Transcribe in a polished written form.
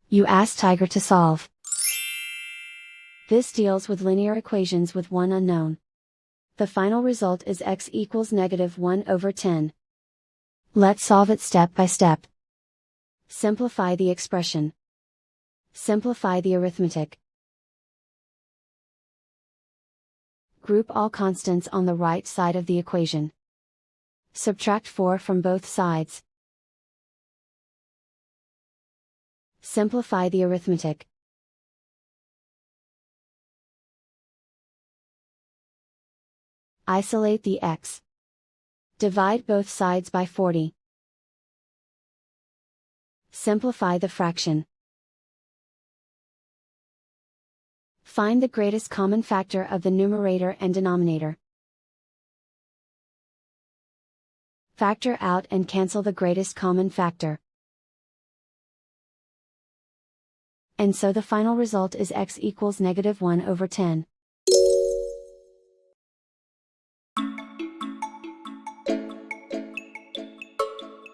You ask Tiger to solve. This deals with linear equations with one unknown. The final result is x equals -1/10. Let's solve it step by step. Simplify the expression. Simplify the arithmetic. Group all constants on the right side of the equation. Subtract 4 from both sides. Simplify the arithmetic. Isolate the x. Divide both sides by 40. Simplify the fraction. Find the greatest common factor of the numerator and denominator. Factor out and cancel the greatest common factor. And so the final result is x equals -1/10.